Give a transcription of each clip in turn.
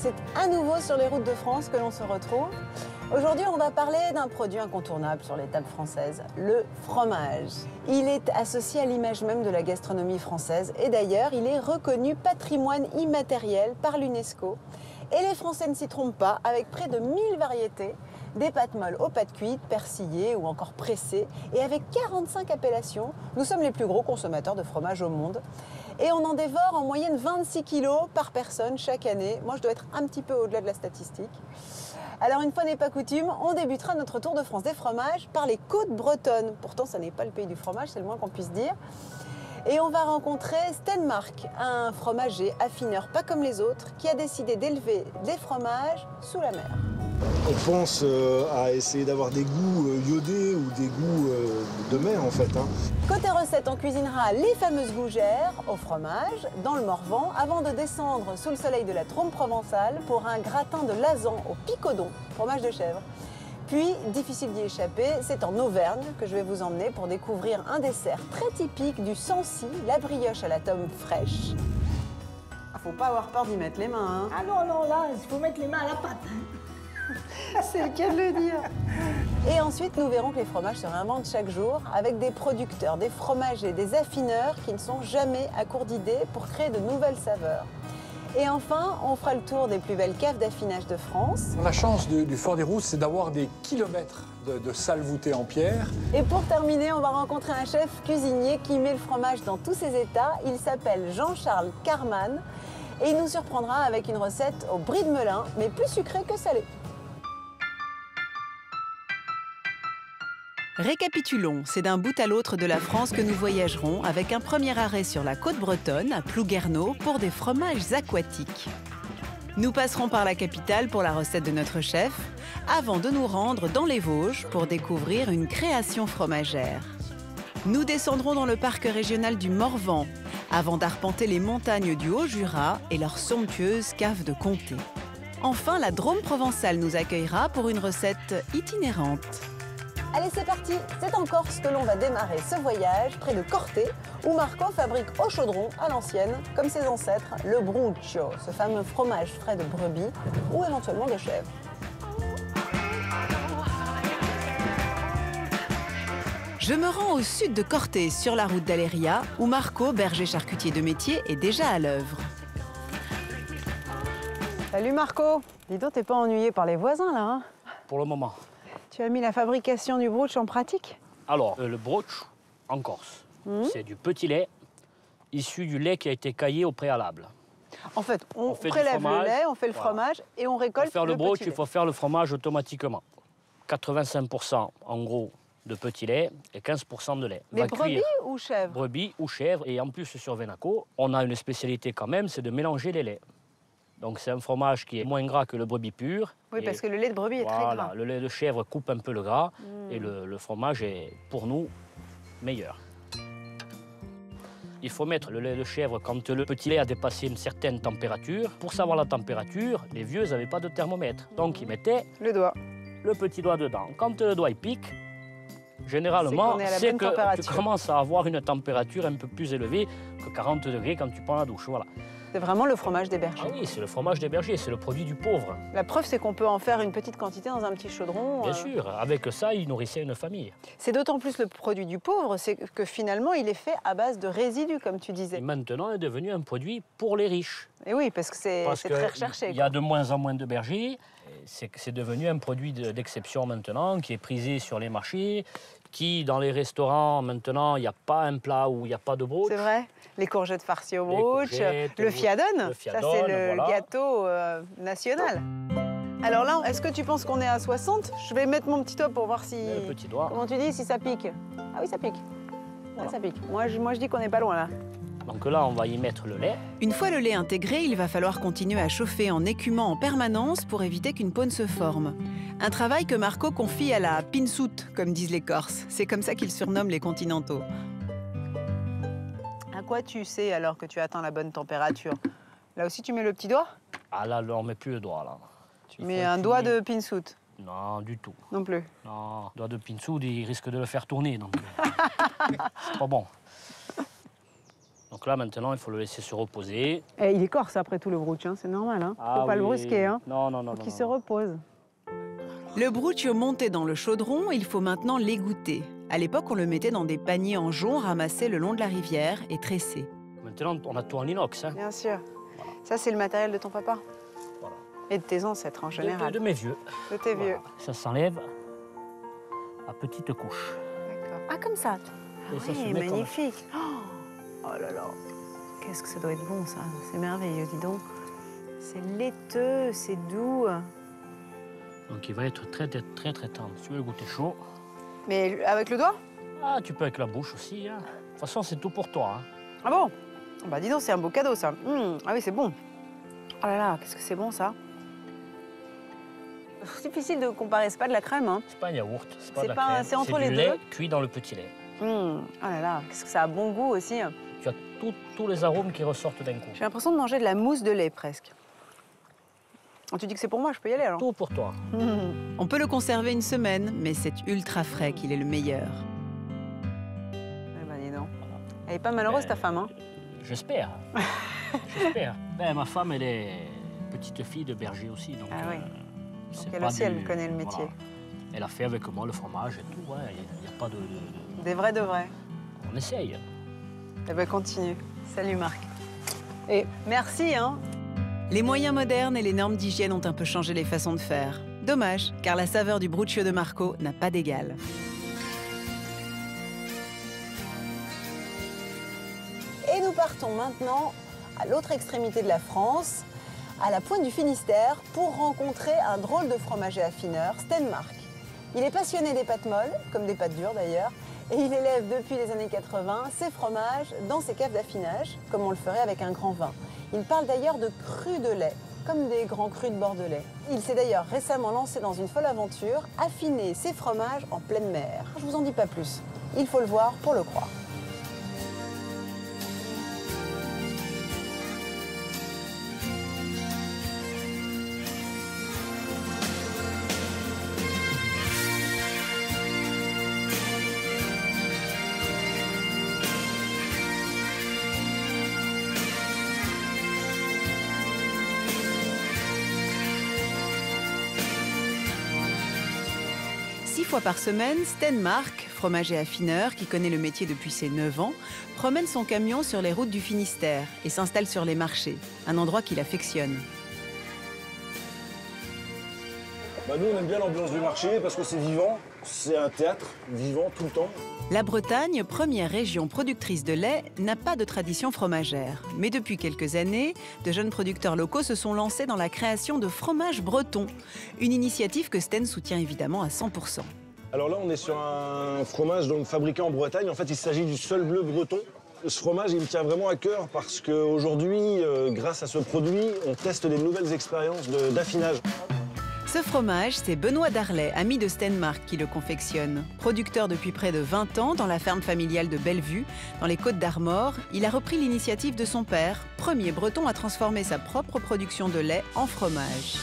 c'est à nouveau sur les routes de France que l'on se retrouve. Aujourd'hui, on va parler d'un produit incontournable sur les tables françaises, le fromage. Il est associé à l'image même de la gastronomie française et d'ailleurs, il est reconnu patrimoine immatériel par l'UNESCO. Et les Français ne s'y trompent pas, avec près de 1000 variétés, des pâtes molles aux pâtes cuites, persillées ou encore pressées. Et avec 45 appellations, nous sommes les plus gros consommateurs de fromage au monde. Et on en dévore en moyenne 26 kilos par personne chaque année. Moi, je dois être un petit peu au-delà de la statistique. Alors, une fois n'est pas coutume, on débutera notre tour de France des fromages par les côtes bretonnes. Pourtant, ça n'est pas le pays du fromage, c'est le moins qu'on puisse dire. Et on va rencontrer Stenmark, un fromager affineur pas comme les autres, qui a décidé d'élever des fromages sous la mer. On pense à essayer d'avoir des goûts iodés ou des goûts de mer en fait. Côté recette, on cuisinera les fameuses gougères au fromage dans le Morvan avant de descendre sous le soleil de la Drôme provençale pour un gratin de lasan au picodon, fromage de chèvre. Puis, difficile d'y échapper, c'est en Auvergne que je vais vous emmener pour découvrir un dessert très typique du Sancy, la brioche à la tome fraîche. Faut pas avoir peur d'y mettre les mains. Ah non, non, là, il faut mettre les mains à la pâte. C'est le cas de le dire. Et ensuite, nous verrons que les fromages se réinventent chaque jour avec des producteurs, des fromagers, des affineurs qui ne sont jamais à court d'idées pour créer de nouvelles saveurs. Et enfin, on fera le tour des plus belles caves d'affinage de France. La chance du Fort des Rousses, c'est d'avoir des kilomètres de salles voûtées en pierre. Et pour terminer, on va rencontrer un chef cuisinier qui met le fromage dans tous ses états. Il s'appelle Jean-Charles Carman et il nous surprendra avec une recette au brie de melun, mais plus sucrée que salée. Récapitulons, c'est d'un bout à l'autre de la France que nous voyagerons avec un premier arrêt sur la côte bretonne, à Plouguerneau, pour des fromages aquatiques. Nous passerons par la capitale pour la recette de notre chef, avant de nous rendre dans les Vosges pour découvrir une création fromagère. Nous descendrons dans le parc régional du Morvan, avant d'arpenter les montagnes du Haut-Jura et leurs somptueuses caves de comté. Enfin, la Drôme provençale nous accueillera pour une recette itinérante. Allez, c'est parti! C'est en Corse que l'on va démarrer ce voyage, près de Corté, où Marco fabrique au chaudron, à l'ancienne, comme ses ancêtres, le bruccio, ce fameux fromage frais de brebis ou éventuellement de chèvre. Je me rends au sud de Corté, sur la route d'Aléria, où Marco, berger charcutier de métier, est déjà à l'œuvre. Salut Marco! Dis donc, t'es pas ennuyé par les voisins là, hein? Pour le moment. Tu as mis la fabrication du brooch en pratique? Alors, le brooch en Corse, c'est du petit lait issu du lait qui a été caillé au préalable. En fait, on fait prélève le lait, on fait le voilà. fromage et on récolte Pour faire le brooch, petit lait. il faut faire le fromage automatiquement. 85% en gros de petit lait et 15% de lait. Mais brebis ou chèvre? Brebis ou chèvre. Et en plus, sur Venaco, on a une spécialité quand même, c'est de mélanger les laits. Donc c'est un fromage qui est moins gras que le brebis pur. Oui, parce que le lait de brebis est très gras. Le lait de chèvre coupe un peu le gras et le fromage est, pour nous, meilleur. Il faut mettre le lait de chèvre quand le petit lait a dépassé une certaine température. Pour savoir la température, les vieux n'avaient pas de thermomètre. Donc ils mettaient le petit doigt dedans. Quand le doigt il pique, généralement, c'est que tu commences à avoir une température un peu plus élevée que 40 degrés quand tu prends la douche. Voilà. C'est vraiment le fromage des bergers. Ah oui, c'est le fromage des bergers, c'est le produit du pauvre. La preuve, c'est qu'on peut en faire une petite quantité dans un petit chaudron. Bien sûr, avec ça, ils nourrissaient une famille. C'est d'autant plus le produit du pauvre, c'est que finalement, il est fait à base de résidus, comme tu disais. Et maintenant, il est devenu un produit pour les riches. Et oui, parce que c'est très recherché. Il y a de moins en moins de bergers. C'est devenu un produit d'exception maintenant, qui est prisé sur les marchés, qui, dans les restaurants, maintenant, il n'y a pas un plat où il n'y a pas de brooch. C'est vrai. Les courgettes farcies au brooch, le fiadone, ça c'est le gâteau national. Alors là, est-ce que tu penses qu'on est à 60? Je vais mettre mon petit doigt pour voir si... Le petit doigt. Comment tu dis, si ça pique? Ah oui, ça pique. Voilà. Ah, ça pique. Moi, je dis qu'on n'est pas loin là. Donc là, on va y mettre le lait. Une fois le lait intégré, il va falloir continuer à chauffer en écumant en permanence pour éviter qu'une peau ne se forme. Un travail que Marco confie à la pinsoute, comme disent les Corses. C'est comme ça qu'ils surnomment les continentaux. À quoi tu sais alors que tu atteins la bonne température? Là aussi, tu mets le petit doigt? Ah là, on ne met plus le doigt, là. Tu mets un doigt de pinsoute? Non, du tout. Non plus? Non, doigt de pinsoute, il risque de le faire tourner, donc c'est pas bon. Donc Donc là, maintenant, il faut le laisser se reposer. Et il est corse après tout le brooch, hein, c'est normal. Hein. Faut pas le brusquer. Hein. Non, non, non. Faut qu'il se repose. Le bruccio monté dans le chaudron, il faut maintenant l'égoutter. À l'époque, on le mettait dans des paniers en jonc ramassés le long de la rivière et tressés. Maintenant, on a tout en inox. Hein. Bien sûr. Ça, c'est le matériel de ton papa. Voilà. Et de tes ancêtres en général. De mes vieux. De tes vieux. Ça s'enlève à petite couche. D'accord. Ah, comme ça. Et ça se Oui, met magnifique. Oh là là. Qu'est-ce que ça doit être bon, ça. C'est merveilleux, dis donc. C'est laiteux, c'est doux. Donc il va être très tendre. Si tu veux le goûter chaud. Mais avec le doigt? Ah, tu peux avec la bouche aussi. Hein. De toute façon, c'est tout pour toi. Hein. Ah bon? Bah dis donc, c'est un beau cadeau, ça. Ah oui, c'est bon. Oh là là, qu'est-ce que c'est bon, ça. C'est difficile de comparer, c'est pas de la crème, hein. C'est pas un yaourt, c'est pas C'est de la pas- crème. c'est entre les du deux. lait cuit dans le petit lait. Oh là là, qu'est-ce que ça a bon goût aussi. Tu as tous les arômes qui ressortent d'un coup. J'ai l'impression de manger de la mousse de lait, presque. Oh, tu dis que c'est pour moi, je peux y aller, alors. Tout pour toi. On peut le conserver une semaine, mais c'est ultra frais qu'il est le meilleur. Eh ben, dis donc. Elle est pas malheureuse, ta femme, hein. J'espère. J'espère. Ben, ma femme, elle est petite fille de berger aussi. Donc, Ah oui. c'est Donc elle pas aussi, elle connaît le métier. Voilà. Elle a fait avec moi le fromage et tout. Ouais, il n'y a pas de... Des vrais de vrais. On essaye. Eh ben, continue. Salut, Marc. Et merci, hein. Les moyens modernes et les normes d'hygiène ont un peu changé les façons de faire. Dommage, car la saveur du bruccio de Marco n'a pas d'égal. Et nous partons maintenant à l'autre extrémité de la France, à la pointe du Finistère, pour rencontrer un drôle de fromager affineur, Stenmark. Il est passionné des pâtes molles, comme des pâtes dures d'ailleurs, et il élève depuis les années 80 ses fromages dans ses caves d'affinage, comme on le ferait avec un grand vin. Il parle d'ailleurs de crus de lait, comme des grands crus de Bordelais. Il s'est d'ailleurs récemment lancé dans une folle aventure, affiner ses fromages en pleine mer. Je vous en dis pas plus, il faut le voir pour le croire. Six fois par semaine, Stenmark, fromager affineur qui connaît le métier depuis ses 9 ans, promène son camion sur les routes du Finistère et s'installe sur les marchés, un endroit qu'il affectionne. Bah nous, on aime bien l'ambiance du marché parce que c'est vivant, c'est un théâtre vivant tout le temps. La Bretagne, première région productrice de lait, n'a pas de tradition fromagère. Mais depuis quelques années, de jeunes producteurs locaux se sont lancés dans la création de fromages bretons. Une initiative que Sten soutient évidemment à 100%. Alors là, on est sur un fromage donc, fabriqué en Bretagne. En fait, il s'agit du seul bleu breton. Ce fromage, il me tient vraiment à cœur parce qu'aujourd'hui, grâce à ce produit, on teste des nouvelles expériences d'affinage. Ce fromage, c'est Benoît Darlet, ami de Stenmark, qui le confectionne. Producteur depuis près de 20 ans dans la ferme familiale de Bellevue, dans les Côtes-d'Armor, il a repris l'initiative de son père, premier breton à transformer sa propre production de lait en fromage.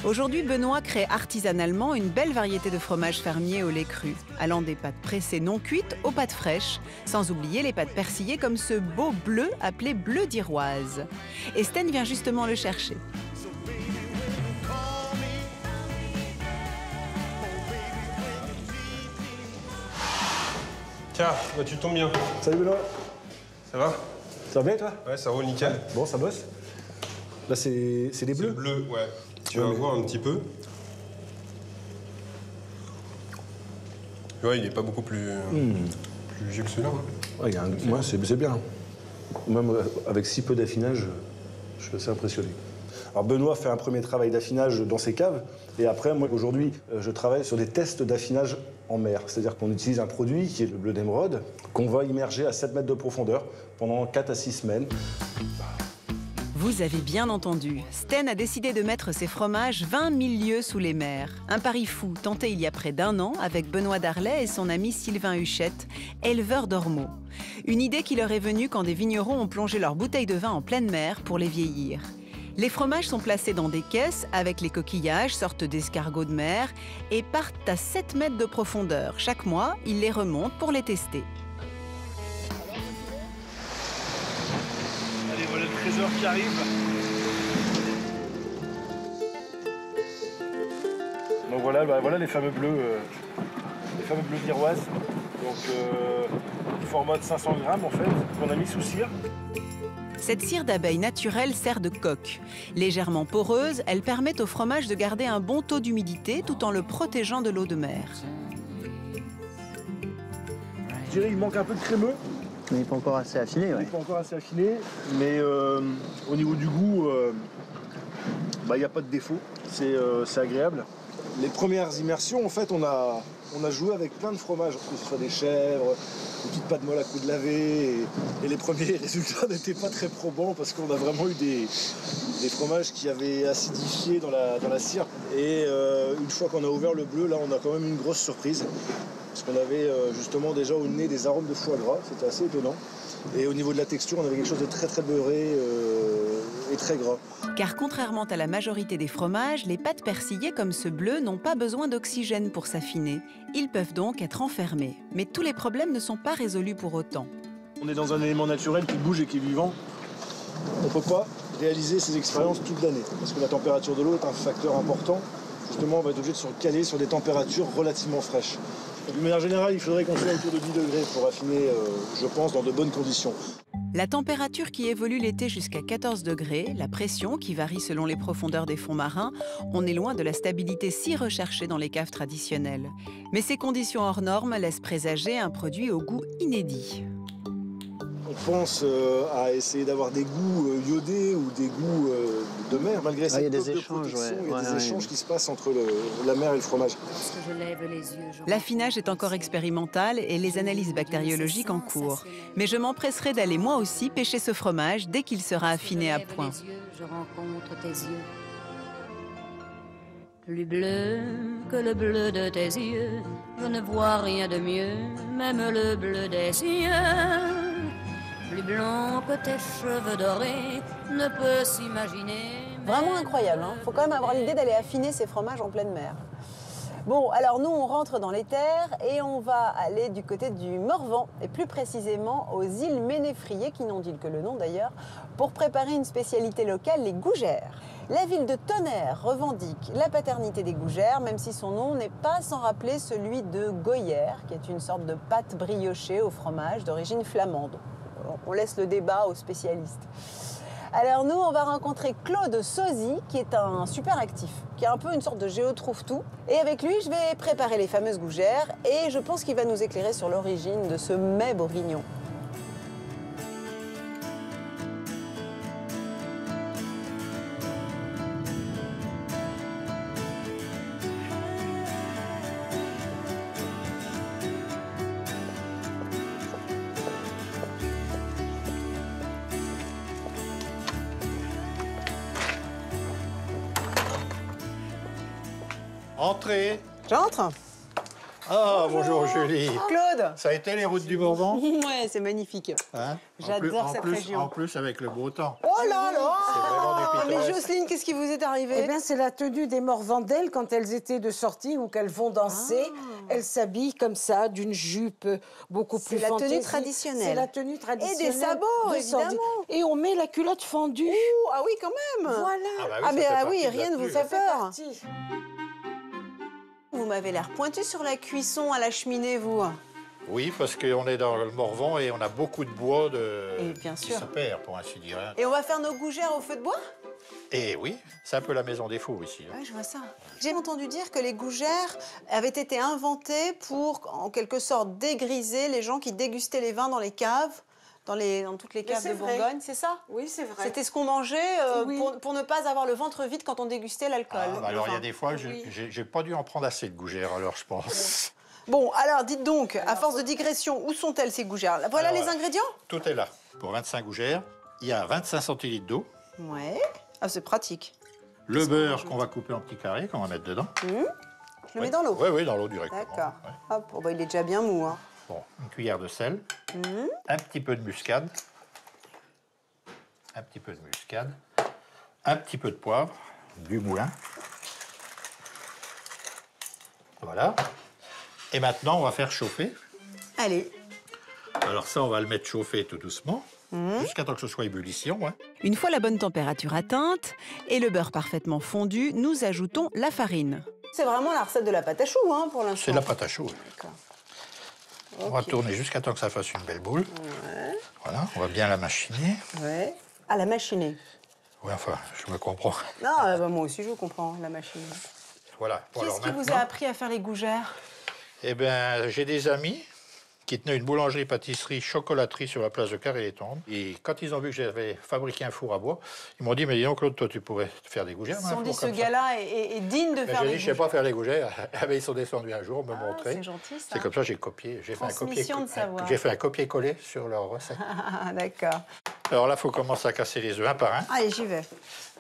Aujourd'hui, Benoît crée artisanalement une belle variété de fromages fermiers au lait cru, allant des pâtes pressées non cuites aux pâtes fraîches, sans oublier les pâtes persillées comme ce beau bleu appelé bleu d'Iroise. Et Sten vient justement le chercher. Tiens, bah, tu tombes bien. Salut Benoît. Ça va? Ça va bien toi? Ouais, ça roule nickel. Bon, ça bosse. Là, c'est des C'est bleus. bleu, ouais. Tu vas voir un petit peu. Ouais, il n'est pas beaucoup plus vieux que celui-là. Hein. Ouais, moi, c'est bien. Même avec si peu d'affinage, je suis assez impressionné. Alors Benoît fait un premier travail d'affinage dans ses caves. Et après, moi, aujourd'hui, je travaille sur des tests d'affinage en mer. C'est-à-dire qu'on utilise un produit qui est le bleu d'émeraude, qu'on va immerger à 7 mètres de profondeur pendant 4 à 6 semaines. Vous avez bien entendu, Sten a décidé de mettre ses fromages 20 000 lieues sous les mers. Un pari fou tenté il y a près d'1 an avec Benoît Darlet et son ami Sylvain Huchette, éleveur d'ormeaux. Une idée qui leur est venue quand des vignerons ont plongé leurs bouteilles de vin en pleine mer pour les vieillir. Les fromages sont placés dans des caisses avec les coquillages, sortes d'escargots de mer, et partent à 7 mètres de profondeur. Chaque mois, ils les remontent pour les tester. heures qui arrivent. Donc voilà, voilà les fameux bleus d'Iroise. Donc format de 500 grammes en fait, qu'on a mis sous cire. Cette cire d'abeille naturelle sert de coque. Légèrement poreuse, elle permet au fromage de garder un bon taux d'humidité tout en le protégeant de l'eau de mer. Je dirais qu'il manque un peu de crémeux. Il n'est pas encore assez affiné, Il n'est pas encore assez affiné, mais au niveau du goût, il n'y a pas de défaut. C'est agréable. Les premières immersions, en fait, on a joué avec plein de fromages, que ce soit des chèvres, des petites pâtes molles à coups de laver. Et les premiers résultats n'étaient pas très probants parce qu'on a vraiment eu des fromages qui avaient acidifié dans la cire. Et une fois qu'on a ouvert le bleu, là, on a quand même une grosse surprise. Parce qu'on avait justement déjà au nez des arômes de foie gras, c'était assez étonnant. Et au niveau de la texture, on avait quelque chose de très très beurré et très gras. Car contrairement à la majorité des fromages, les pâtes persillées comme ce bleu n'ont pas besoin d'oxygène pour s'affiner. Ils peuvent donc être enfermés. Mais tous les problèmes ne sont pas résolus pour autant. On est dans un élément naturel qui bouge et qui est vivant. On ne peut pas réaliser ces expériences toute l'année. Parce que la température de l'eau est un facteur important. Justement, on va être obligé de se caler sur des températures relativement fraîches. De manière générale, il faudrait qu'on soit autour de 10 degrés pour affiner, je pense, dans de bonnes conditions. La température qui évolue l'été jusqu'à 14 degrés, la pression qui varie selon les profondeurs des fonds marins, on est loin de la stabilité si recherchée dans les caves traditionnelles. Mais ces conditions hors normes laissent présager un produit au goût inédit. On pense à essayer d'avoir des goûts iodés ou des goûts de mer, malgré cette des échanges, il y a des échanges qui se passent entre la mer et le fromage. L'affinage est encore expérimental et les analyses bactériologiques en cours. Mais je m'empresserai d'aller moi aussi pêcher ce fromage dès qu'il sera affiné à point. Je rencontre tes yeux, plus bleu que le bleu de tes yeux. Je ne vois rien de mieux, même le bleu des yeux. Plus blond que tes cheveux dorés ne peut s'imaginer. Vraiment incroyable, hein. Faut quand même avoir l'idée d'aller affiner ces fromages en pleine mer. Bon, alors nous, on rentre dans les terres et on va aller du côté du Morvan, et plus précisément aux îles Ménéfrier, qui n'ont dit que le nom d'ailleurs, pour préparer une spécialité locale, les gougères. La ville de Tonnerre revendique la paternité des gougères, même si son nom n'est pas sans rappeler celui de goyère, qui est une sorte de pâte briochée au fromage d'origine flamande. On laisse le débat aux spécialistes. Alors nous, on va rencontrer Claude Sauzy, qui est un super actif, qui est un peu une sorte de géotrouve-tout. Et avec lui, je vais préparer les fameuses gougères et je pense qu'il va nous éclairer sur l'origine de ce mets bourguignon. Entrez. J'entre. Ah, bonjour Julie. Claude. Ça a été les routes du Morvan? Ouais, c'est magnifique. Hein? J'adore cette région. En plus, avec le beau temps. Oh là là! C'est vraiment du Mais pittoresque. Jocelyne, qu'est-ce qui vous est arrivé? Eh bien, c'est la tenue des Morvandelles quand elles étaient de sortie ou qu'elles vont danser. Elles s'habillent comme ça, d'une jupe beaucoup plus C'est la tenue fantaisie. traditionnelle. C'est la tenue traditionnelle. Et des sabots, de évidemment. sortie. Et on met la culotte fendue. Ouh, ah oui, quand même. Voilà. Ah, mais ça fait oui, partie de la rien ne vous tenue. fait peur. Parti. Vous m'avez l'air pointu sur la cuisson à la cheminée, vous. Oui, parce qu'on est dans le Morvan et on a beaucoup de bois Et bien qui sûr. se perd, pour ainsi dire. Et on va faire nos gougères au feu de bois? Et oui, c'est un peu la maison des fous ici. Oui, je vois ça. J'ai entendu dire que les gougères avaient été inventées pour, en quelque sorte, dégriser les gens qui dégustaient les vins dans les caves, dans toutes les caves de Bourgogne, c'est ça? Oui, c'est vrai. C'était ce qu'on mangeait Oui. pour ne pas avoir le ventre vide quand on dégustait l'alcool. Alors, il y a des fois, j'ai pas dû en prendre assez de gougères, alors je pense. Bon, alors dites donc, à force de digression, où sont-elles ces gougères? Voilà Alors, les ingrédients? Tout est là. Pour 25 gougères, il y a 25 centilitres d'eau, Ouais. Ah, c'est pratique. le beurre qu'on va couper en petits carrés, qu'on va mettre dedans. Je le mets dans l'eau? Oui, dans l'eau directement. D'accord. Ouais. Hop, oh, bah, il est déjà bien mou. Hein. Bon, une cuillère de sel, un petit peu de muscade, un petit peu de poivre, du moulin. Voilà. Et maintenant, on va faire chauffer. Allez. Alors ça, on va le mettre chauffer tout doucement. jusqu'à temps que ce soit ébullition. Hein. Une fois la bonne température atteinte et le beurre parfaitement fondu, nous ajoutons la farine. C'est vraiment la recette de la pâte à choux, hein, pour l'instant. C'est de la pâte à choux. D'accord. On va tourner jusqu'à temps que ça fasse une belle boule. Ouais. Voilà, on va bien la machiner. Ouais. Ah, la machiner. Oui, enfin, je me comprends. Non, bah, moi aussi, je comprends, la machine. Voilà. Bon, Qu'est-ce qui vous a appris à faire les gougères? Eh bien, j'ai des amis qui tenaient une boulangerie-pâtisserie-chocolaterie sur la place de Carré-les-Tombes. Et quand ils ont vu que j'avais fabriqué un four à bois, ils m'ont dit, mais dis donc, Claude, toi, tu pourrais faire des gougères. Ils se sont dit, ce gars-là est digne de faire des gougères. J'ai dit, je ne sais pas faire les gougères. Ils sont descendus un jour me montrer. C'est gentil, ça. C'est comme ça que j'ai copié. J'ai fait un copier-coller sur leur recette. Ah, d'accord. Alors là, il faut commencer à casser les œufs un par un. Allez, j'y vais.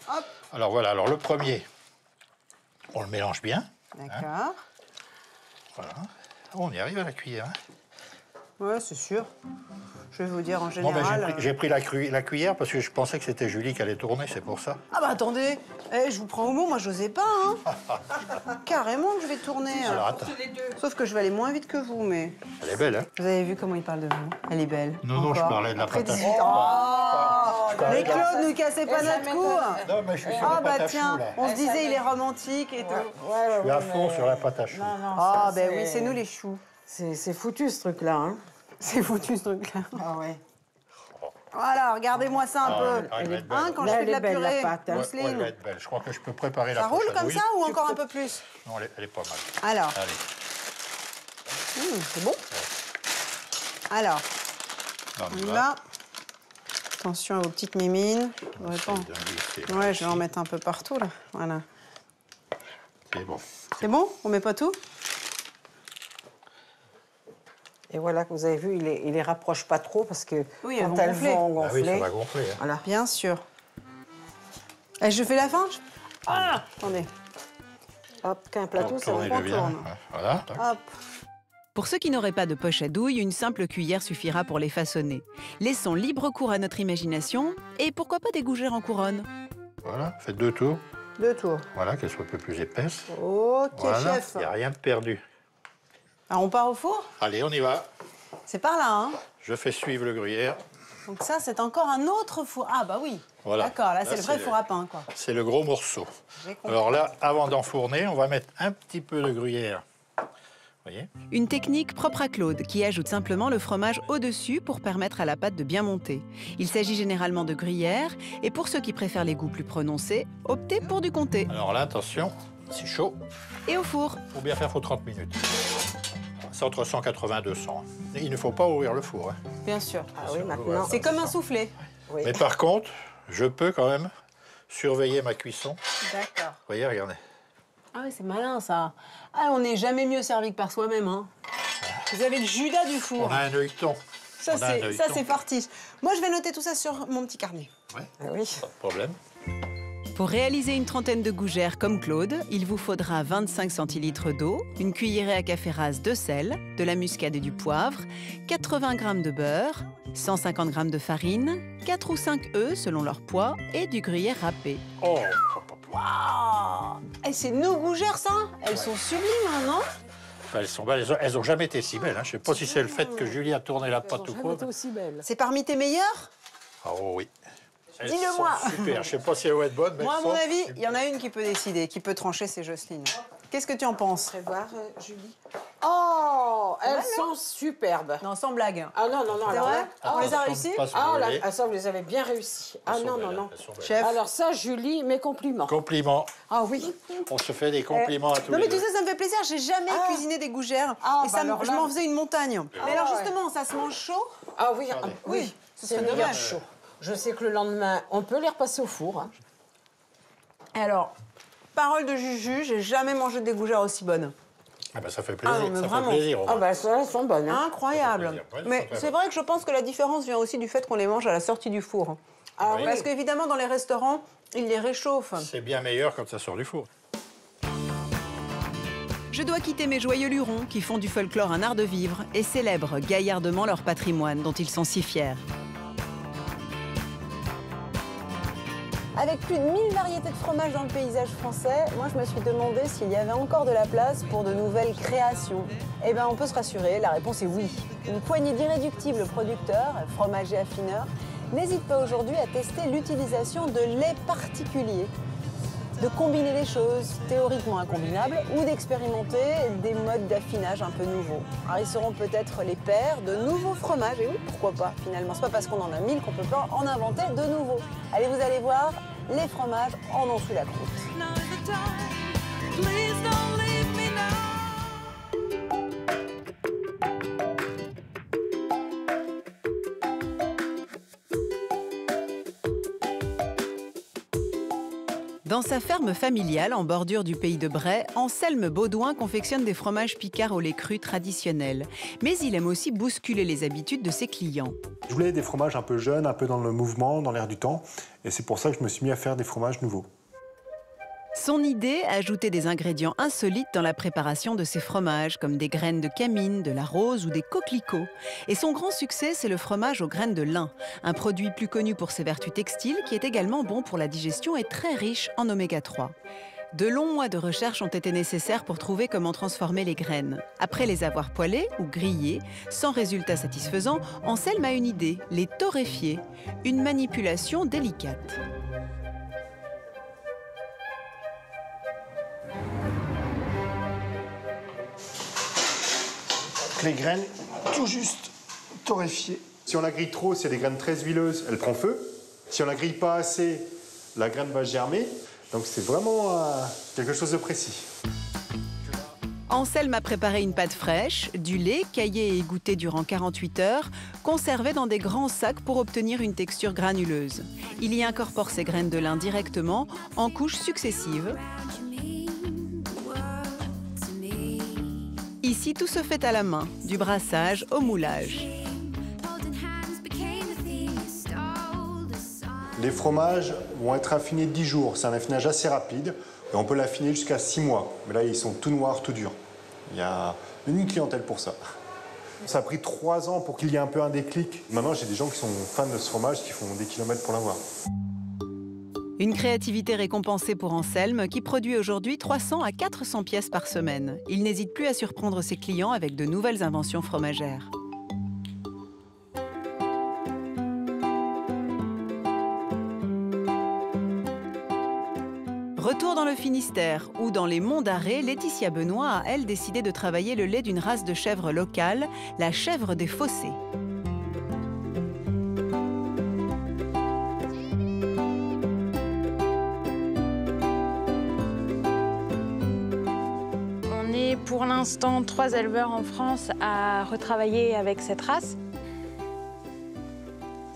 Hop. Alors voilà, alors le premier, on le mélange bien. D'accord. Hein. Voilà. On y arrive à la cuillère. Hein. Ouais, c'est sûr. Je vais vous dire, en général... J'ai pris la cuillère parce que je pensais que c'était Julie qui allait tourner, c'est pour ça. Ah bah attendez, je vous prends au mot, moi j'osais pas, hein. Carrément que je vais tourner. Alors attends. Sauf que je vais aller moins vite que vous, mais... Elle est belle, hein. Vous avez vu comment il parle de vous? Elle est belle. Non, je parlais de la pâte à choux. Mais Claude, ne cassez pas notre coup. Non, mais je suis sur la pâte à choux, tiens, là. on se disait il est romantique et tout. Je suis à fond sur la pâte à choux. Ah ben oui, c'est nous les choux. C'est foutu ce truc-là. Hein. C'est foutu ce truc-là. Ah ouais. Voilà, regardez-moi ça un peu. Hein, quand je fais de la purée, elle va être belle. Je crois que je peux préparer la prochaine. Ça roule comme ça ou encore un peu plus? Non, elle est pas mal. Alors. Allez. C'est bon. Alors, on y va. Attention aux petites mimines. Ouais, je vais en mettre un peu partout, là. Voilà. C'est bon. C'est bon? On met pas tout? Et voilà, que vous avez vu, il les rapproche pas trop parce que oui, quand elles vont gonfler... Ah oui, ça va gonfler. Hein. Voilà, bien sûr. Et je fais la fin? Ah, attendez. Hop, qu'un plateau, ça vous contourne. Voilà. Hop. Pour ceux qui n'auraient pas de poche à douille, une simple cuillère suffira pour les façonner. Laissons libre cours à notre imagination et pourquoi pas des gougères en couronne. Voilà, faites 2 tours. 2 tours. Voilà, qu'elles soient un peu plus épaisses. Ok, voilà. chef. Il n'y a rien de perdu. Alors, on part au four? Allez, on y va. C'est par là, hein? Je fais suivre le gruyère. Donc ça, c'est encore un autre four. Ah bah oui. Voilà. D'accord, là, c'est le vrai four à pain, quoi. C'est le gros morceau. Alors là, avant d'enfourner, on va mettre un petit peu de gruyère. Vous voyez? Une technique propre à Claude qui ajoute simplement le fromage au-dessus pour permettre à la pâte de bien monter. Il s'agit généralement de gruyère et pour ceux qui préfèrent les goûts plus prononcés, optez pour du comté. Alors là, attention, c'est chaud. Et au four. Pour bien faire, il faut 30 minutes. C'est entre 180 et 200. Il ne faut pas ouvrir le four. Hein. Bien sûr. Ah oui, maintenant... C'est comme un soufflé. Oui. Mais par contre, je peux quand même surveiller ma cuisson. D'accord. Vous voyez, regardez. Ah oui, c'est malin, ça. Ah, on n'est jamais mieux servi que par soi-même, hein. Vous avez le Judas du four. On a un œilleton. Ça, c'est parti. Moi, je vais noter tout ça sur mon petit carnet. Ouais. Ah oui. Pas de problème. Pour réaliser une trentaine de gougères comme Claude, il vous faudra 25 centilitres d'eau, une cuillerée à café rase de sel, de la muscade et du poivre, 80 g de beurre, 150 g de farine, 4 ou 5 œufs selon leur poids et du gruyère râpé. Oh. Waouh! C'est nos gougères, ça? Elles sont sublimes, hein, non? Elles sont belles. Elles n'ont jamais été si belles. Hein. Je ne sais pas si c'est le fait que Julie a tourné la pâte ou quoi. aussi belles. C'est parmi tes meilleures? Ah oh, oui. Dis-le-moi. Super. Je ne sais pas si elles vont être bonnes, mais moi, à mon avis, il y en a une qui peut décider, qui peut trancher, c'est Jocelyne. Qu'est-ce que tu en penses? Prévoir, Julie. Oh, elles sont superbes. Non, sans blague. Ah non, non, non. C'est vrai? On les a réussi? Ah, là, ça, vous les avez bien réussi. Ah non, non, non. Chef. Alors ça, Julie, mes compliments. Compliments. Ah oui. On se fait des compliments à tous les deux. Non, mais tu sais, ça me fait plaisir. J'ai jamais cuisiné des gougères. Et ça, je m'en faisais une montagne. Mais alors, justement, ça se mange chaud? Ah oui, oui. C'est dommage chaud. Je sais que le lendemain, on peut les repasser au four. Hein. Alors, parole de Juju, j'ai jamais mangé des gougères aussi bonnes. Ah ben ça fait plaisir, ah, ça fait plaisir. Ah ben ça, elles sont bonnes. Hein. Incroyable. Mais c'est vrai que je pense que la différence vient aussi du fait qu'on les mange à la sortie du four. Ah, oui. Parce qu'évidemment, dans les restaurants, ils les réchauffent. C'est bien meilleur quand ça sort du four. Je dois quitter mes joyeux lurons qui font du folklore un art de vivre et célèbrent gaillardement leur patrimoine dont ils sont si fiers. Avec plus de 1000 variétés de fromages dans le paysage français, moi je me suis demandé s'il y avait encore de la place pour de nouvelles créations. Eh bien on peut se rassurer, la réponse est oui. Une poignée d'irréductibles producteurs, fromagers affineurs, n'hésite pas aujourd'hui à tester l'utilisation de lait particulier, de combiner les choses théoriquement incombinables ou d'expérimenter des modes d'affinage un peu nouveaux. Alors ils seront peut-être les pères de nouveaux fromages, et oui, pourquoi pas finalement. C'est pas parce qu'on en a 1000 qu'on peut pas en inventer de nouveaux. Allez, vous allez voir, les fromages en ont sous la croûte. Dans sa ferme familiale en bordure du pays de Bray, Anselme Baudouin confectionne des fromages picards au lait cru traditionnels. Mais il aime aussi bousculer les habitudes de ses clients. Je voulais des fromages un peu jeunes, un peu dans le mouvement, dans l'air du temps. Et c'est pour ça que je me suis mis à faire des fromages nouveaux. Son idée, ajouter des ingrédients insolites dans la préparation de ses fromages, comme des graines de camine, de la rose ou des coquelicots. Et son grand succès, c'est le fromage aux graines de lin, un produit plus connu pour ses vertus textiles, qui est également bon pour la digestion et très riche en oméga 3. De longs mois de recherche ont été nécessaires pour trouver comment transformer les graines. Après les avoir poêlées ou grillées, sans résultat satisfaisant, Anselme a une idée, les torréfier, une manipulation délicate. Les graines tout juste torréfiées. Si on la grille trop, c'est des graines très huileuses, elle prend feu. Si on la grille pas assez, la graine va germer. Donc c'est vraiment quelque chose de précis. Anselme a préparé une pâte fraîche, du lait caillé et égoutté durant 48 heures, conservé dans des grands sacs pour obtenir une texture granuleuse. Il y incorpore ses graines de lin directement, en couches successives. Ici, tout se fait à la main, du brassage au moulage. Les fromages vont être affinés 10 jours. C'est un affinage assez rapide et on peut l'affiner jusqu'à 6 mois. Mais là, ils sont tout noirs, tout durs. Il y a une clientèle pour ça. Ça a pris 3 ans pour qu'il y ait un peu un déclic. Maintenant, j'ai des gens qui sont fans de ce fromage, qui font des kilomètres pour l'avoir. Une créativité récompensée pour Anselme, qui produit aujourd'hui 300 à 400 pièces par semaine. Il n'hésite plus à surprendre ses clients avec de nouvelles inventions fromagères. Retour dans le Finistère, où dans les Monts d'Arrée, Laetitia Benoît a, elle, décidé de travailler le lait d'une race de chèvre locale, la chèvre des fossés. Pour l'instant, 3 éleveurs en France à retravailler avec cette race.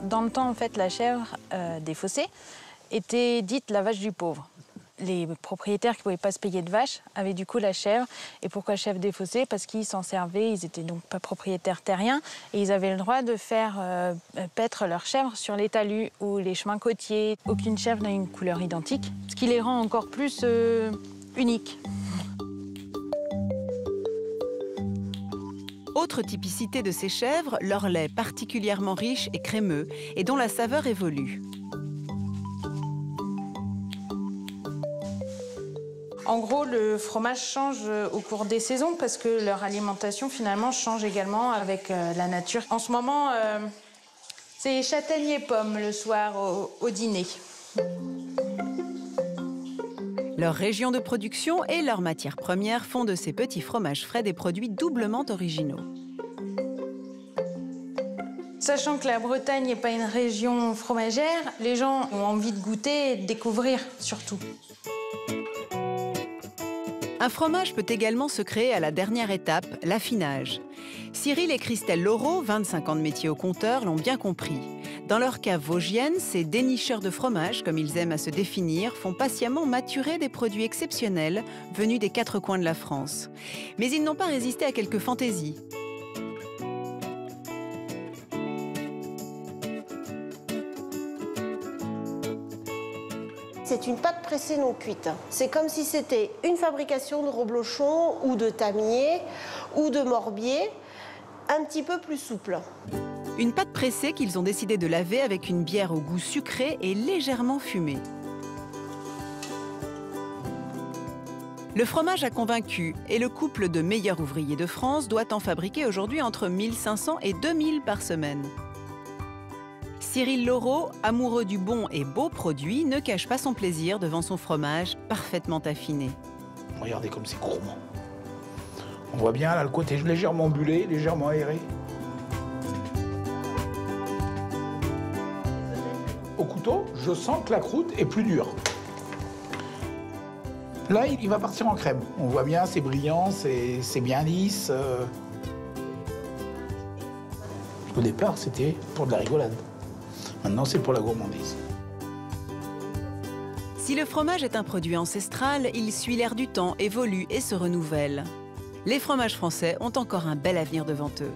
Dans le temps, en fait, la chèvre des fossés était dite la vache du pauvre. Les propriétaires qui ne pouvaient pas se payer de vaches avaient du coup la chèvre. Et pourquoi chèvre des fossés? Parce qu'ils s'en servaient, ils n'étaient donc pas propriétaires terriens. Et ils avaient le droit de faire paître leurs chèvres sur les talus ou les chemins côtiers. Aucune chèvre n'a une couleur identique, ce qui les rend encore plus uniques. Autre typicité de ces chèvres, leur lait particulièrement riche et crémeux et dont la saveur évolue. En gros, le fromage change au cours des saisons parce que leur alimentation finalement change également avec la nature. En ce moment, c'est châtaigne et pommes le soir au dîner. Leur région de production et leurs matières premières font de ces petits fromages frais des produits doublement originaux. Sachant que la Bretagne n'est pas une région fromagère, les gens ont envie de goûter et de découvrir surtout. Un fromage peut également se créer à la dernière étape, l'affinage. Cyril et Christelle Laureau, 25 ans de métier au compteur, l'ont bien compris. Dans leur cave vosgienne, ces dénicheurs de fromage, comme ils aiment à se définir, font patiemment maturer des produits exceptionnels venus des 4 coins de la France. Mais ils n'ont pas résisté à quelques fantaisies. C'est une pâte pressée non cuite. C'est comme si c'était une fabrication de reblochon ou de tamier ou de morbier, un petit peu plus souple. Une pâte pressée qu'ils ont décidé de laver avec une bière au goût sucré et légèrement fumé. Le fromage a convaincu et le couple de meilleurs ouvriers de France doit en fabriquer aujourd'hui entre 1500 et 2000 par semaine. Cyril Laureau, amoureux du bon et beau produit, ne cache pas son plaisir devant son fromage parfaitement affiné. Regardez comme c'est gourmand. On voit bien là le côté légèrement bulé, légèrement aéré. Au couteau, je sens que la croûte est plus dure. Là, il va partir en crème. On voit bien, c'est brillant, c'est bien lisse. Au départ, c'était pour de la rigolade. Maintenant, c'est pour la gourmandise. Si le fromage est un produit ancestral, il suit l'air du temps, évolue et se renouvelle. Les fromages français ont encore un bel avenir devant eux.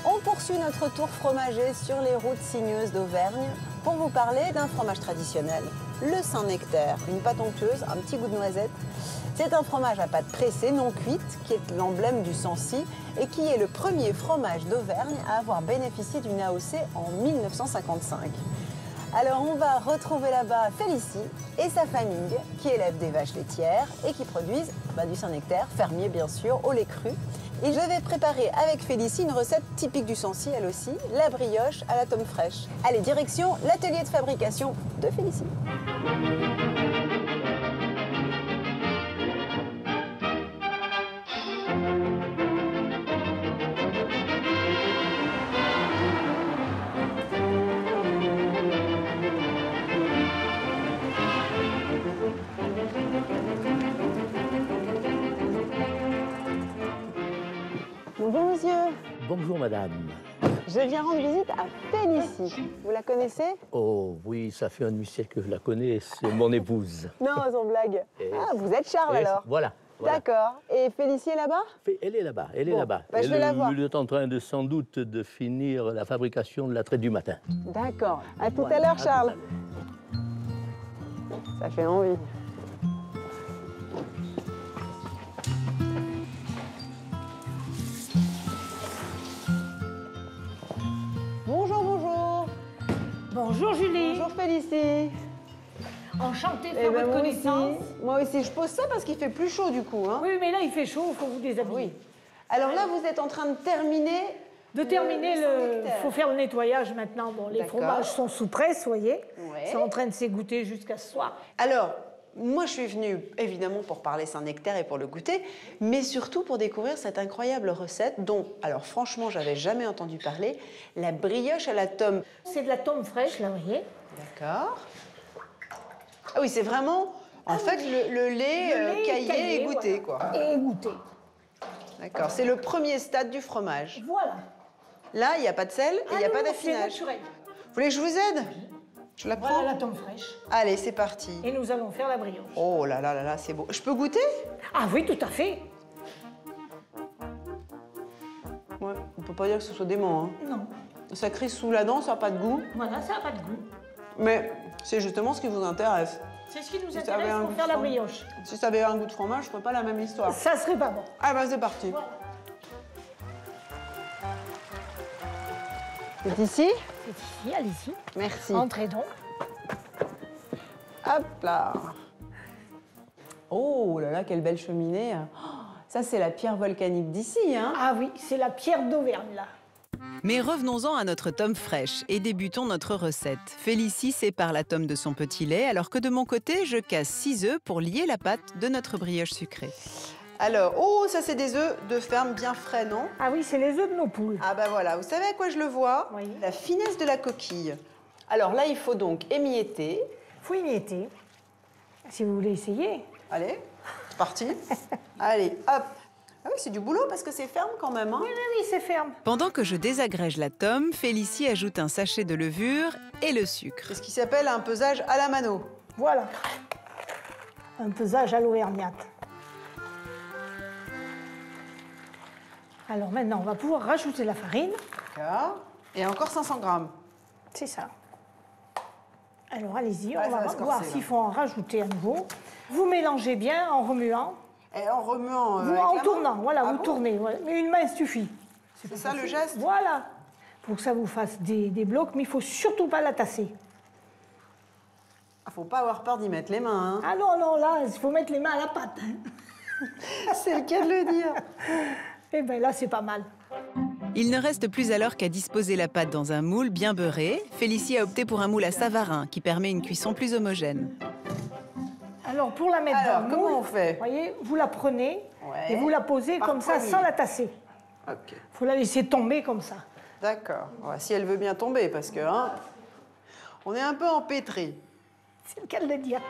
On poursuit notre tour fromager sur les routes sinueuses d'Auvergne pour vous parler d'un fromage traditionnel, le Saint-Nectaire, une pâte onctueuse, un petit goût de noisette. C'est un fromage à pâte pressée, non cuite, qui est l'emblème du Sancy et qui est le premier fromage d'Auvergne à avoir bénéficié d'une AOC en 1955. Alors on va retrouver là-bas Félicie et sa famille qui élèvent des vaches laitières et qui produisent du Saint-Nectaire, fermier bien sûr, au lait cru. Et je vais préparer avec Félicie une recette typique du Sancy, elle aussi, la brioche à la tome fraîche. Allez, direction l'atelier de fabrication de Félicie. Bonjour monsieur. Bonjour madame. Je viens rendre visite à Félicie. Vous la connaissez? Oh oui, ça fait un demi-siècle que je la connais, c'est mon épouse. Non, sans blague. Ah, vous êtes Charles alors? Voilà. D'accord. Et Félicie est là-bas? Elle est là-bas, elle est là-bas. Je vais la voir. Elle est en train de sans doute de finir la fabrication de la traite du matin. D'accord. À tout à l'heure Charles. Ça fait envie. Bonjour, bonjour. Bonjour Julie. Bonjour Félicie. Enchantée de faire votre connaissance. Moi aussi, je pose ça parce qu'il fait plus chaud du coup. Hein. Oui, mais là il fait chaud, il faut vous déshabiller. Oui. Alors là, vous êtes en train de terminer. Il faut faire le nettoyage maintenant. Bon, les fromages sont sous presse, vous voyez. Ouais. Ils sont en train de s'égoutter jusqu'à ce soir. Alors, moi je suis venue évidemment pour parler Saint-Nectaire et pour le goûter, mais surtout pour découvrir cette incroyable recette dont, alors franchement, j'avais jamais entendu parler, la brioche à la tome. C'est de la tome fraîche, là, vous voyez. D'accord. Ah oui, c'est vraiment, en fait, le lait caillé et goûté, voilà. quoi. Et goûté. D'accord, c'est le premier stade du fromage. Voilà. Là, il n'y a pas de sel et il n'y a pas d'affinage. C'est naturel. Vous voulez que je vous aide? Je la prends? Voilà la tome fraîche. Allez, c'est parti. Et nous allons faire la brioche. Oh là là là là, c'est beau. Je peux goûter? Ah oui, tout à fait. Ouais, on peut pas dire que ce soit dément. Hein. Non. Ça crie sous la dent, ça n'a pas de goût. Voilà, ça n'a pas de goût. Mais c'est justement ce qui vous intéresse. C'est ce qui nous Si ça avait intéresse un pour goût faire de la fromage. brioche. Si ça avait un goût de fromage, je ne ferais pas la même histoire. Ça serait pas bon. Ah bah c'est parti. Voilà. C'est ici? C'est ici, allez-y. Merci. Entrez donc. Hop là. Oh là là, quelle belle cheminée. Oh, ça, c'est la pierre volcanique d'ici, hein? Ah oui, c'est la pierre d'Auvergne, là. Mais revenons-en à notre tome fraîche et débutons notre recette. Félicie sépare la tome de son petit lait, alors que de mon côté, je casse 6 œufs pour lier la pâte de notre brioche sucrée. Alors, oh, ça c'est des œufs de ferme bien frais, non? Ah oui, c'est les œufs de nos poules. Ah bah voilà, vous savez à quoi je le vois? Oui. La finesse de la coquille. Alors là, il faut donc émietter. Il faut émietter. Si vous voulez essayer. Allez, c'est parti. Allez, hop. Ah oui, c'est du boulot parce que c'est ferme quand même. Hein. Oui, oui, oui, c'est ferme. Pendant que je désagrège la tome, Félicie ajoute un sachet de levure et le sucre. C'est ce qui s'appelle un pesage à la mano. Voilà. Un pesage à l'auvergnate. Alors maintenant, on va pouvoir rajouter la farine. D'accord. Et encore 500 grammes. C'est ça. Alors allez-y, Ouais, on va voir s'il faut en rajouter à nouveau. Vous mélangez bien en remuant. Et en remuant. En tournant, voilà, Ah vous bon tournez. Voilà. Mais une main suffit. C'est ça le geste? Voilà. Pour que ça vous fasse des blocs, mais il ne faut surtout pas la tasser. Ah, faut pas avoir peur d'y mettre les mains. Hein. Ah non, non, là, il faut mettre les mains à la pâte. Hein. C'est le cas de le dire. Eh bien là, c'est pas mal. Il ne reste plus alors qu'à disposer la pâte dans un moule bien beurré. Félicie a opté pour un moule à Savarin qui permet une cuisson plus homogène. Alors, pour la mettre dans le moule, comment on fait? Vous voyez, vous la prenez et vous la posez comme ça, sans la tasser. Il faut la laisser tomber comme ça. D'accord. Si elle veut bien tomber, parce que hein, on est un peu empêtré. C'est le cas de le dire.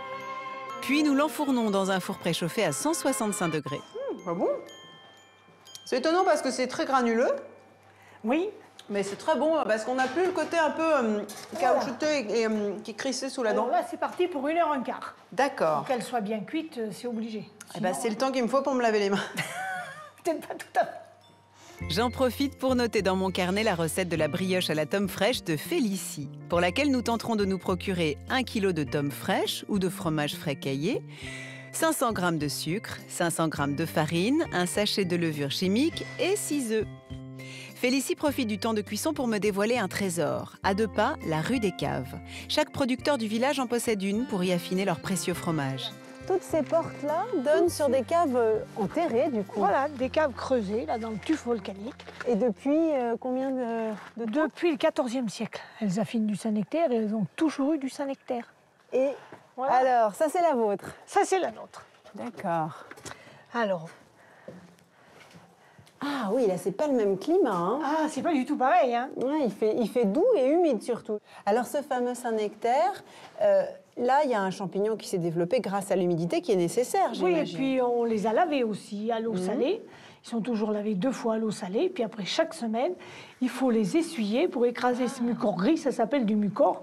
Puis nous l'enfournons dans un four préchauffé à 165 degrés. Ah bon? C'est étonnant parce que c'est très granuleux. Oui. Mais c'est très bon parce qu'on n'a plus le côté un peu caoutchouteux et qui crissait sous la dent. Alors là, c'est parti pour 1h15. D'accord. Pour qu'elle soit bien cuite, c'est obligé. Eh ben, c'est le temps qu'il me faut pour me laver les mains. Peut-être pas tout à fait. J'en profite pour noter dans mon carnet la recette de la brioche à la tome fraîche de Félicie, pour laquelle nous tenterons de nous procurer 1 kg de tome fraîche ou de fromage frais caillé, 500 g de sucre, 500 g de farine, un sachet de levure chimique et 6 œufs. Félicie profite du temps de cuisson pour me dévoiler un trésor. À 2 pas, la rue des Caves. Chaque producteur du village en possède une pour y affiner leur précieux fromage. Toutes ces portes-là donnent sur des caves enterrées, du coup. Voilà, des caves creusées, là, dans le tuf volcanique. Et depuis combien de temps? Depuis le XIVe siècle. Elles affinent du Saint-Nectaire et elles ont toujours eu du Saint-Nectaire. Et voilà. Alors, ça, c'est la vôtre? Ça, c'est la nôtre. D'accord. Alors. Ah oui, là, c'est pas le même climat. Hein. Ah, c'est pas du tout pareil. Hein. Ouais, il fait doux et humide, surtout. Alors, ce fameux Saint-Nectaire, là, il y a un champignon qui s'est développé grâce à l'humidité qui est nécessaire, j'imagine. Oui, et puis on les a lavés aussi à l'eau salée. Ils sont toujours lavés 2 fois à l'eau salée. Puis après, chaque semaine, il faut les essuyer pour écraser ce mucor gris. Ça s'appelle du mucor.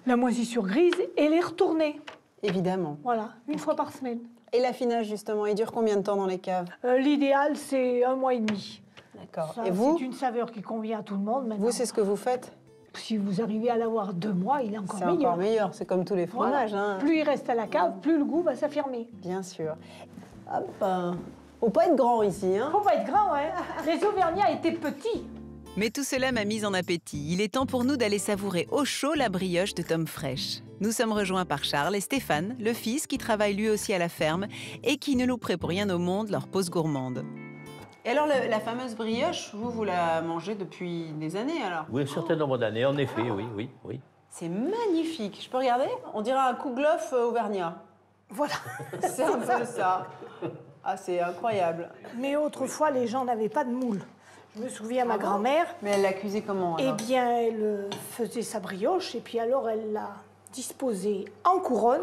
La moisissure grise et les retourner. Évidemment. Voilà, 1 fois par semaine. Et l'affinage, justement, il dure combien de temps dans les caves? L'idéal, c'est 1 mois et demi. D'accord. Et vous? C'est une saveur qui convient à tout le monde maintenant. Vous, c'est ce que vous faites? Si vous arrivez à l'avoir 2 mois, il est encore meilleur. C'est encore meilleur, c'est comme tous les fromages. Voilà. Hein. Plus il reste à la cave, plus le goût va s'affirmer. Bien sûr. Hop. Faut pas être grand ici. Hein. Faut pas être grand, hein. Les Auvergnats étaient petits. Mais tout cela m'a mise en appétit. Il est temps pour nous d'aller savourer au chaud la brioche de tome fraîche. Nous sommes rejoints par Charles et Stéphane, le fils qui travaille lui aussi à la ferme et qui ne louperait pour rien au monde leur pause gourmande. Et alors, la fameuse brioche, vous la mangez depuis des années, alors? Oui, un certain nombre d'années, en effet, oui. C'est magnifique. Je peux regarder? On dirait un kouglof auvergnat. Voilà. C'est un peu ça. Ah, c'est incroyable. Mais autrefois, les gens n'avaient pas de moule. Je me souviens, ma grand-mère... Mais elle l'a cuisait comment, alors? Eh bien, elle faisait sa brioche, et puis alors, elle l'a disposée en couronne,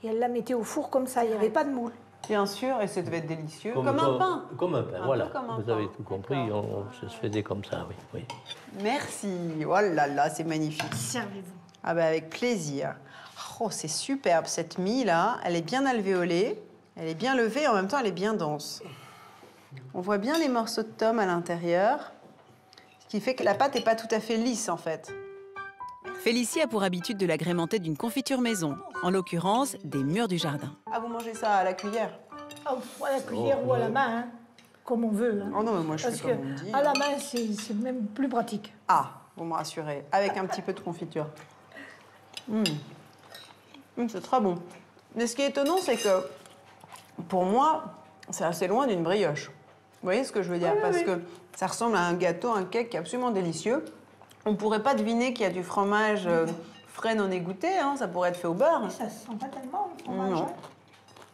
et elle la mettait au four comme ça, il n'y avait pas de moule. Bien sûr, et ça devait être délicieux. Comme un pain. Comme un pain, voilà. Comme un Vous pain. avez tout compris, ça se faisait comme ça, oui. Merci. Oh là là, c'est magnifique. Servez-vous. Ah ben avec plaisir. Oh, c'est superbe, cette mie, là. Elle est bien alvéolée, elle est bien levée, et en même temps, elle est bien dense. On voit bien les morceaux de tome à l'intérieur, ce qui fait que la pâte n'est pas tout à fait lisse, en fait. Félicie a pour habitude de l'agrémenter d'une confiture maison, en l'occurrence des mûres du jardin. Ah, vous mangez ça à la cuillère? À la cuillère ou à la main, hein, comme on veut. Hein. Oh non, mais moi je Parce fais comme on me dit. à la main, c'est même plus pratique. Ah, vous me rassurez, avec un petit peu de confiture. C'est très bon. Mais ce qui est étonnant, c'est que, pour moi, c'est assez loin d'une brioche. Vous voyez ce que je veux dire? Parce que ça ressemble à un gâteau, un cake qui est absolument délicieux. On ne pourrait pas deviner qu'il y a du fromage frais non égoutté, hein, ça pourrait être fait au beurre. Ça se sent pas tellement, le fromage. Non. Hein.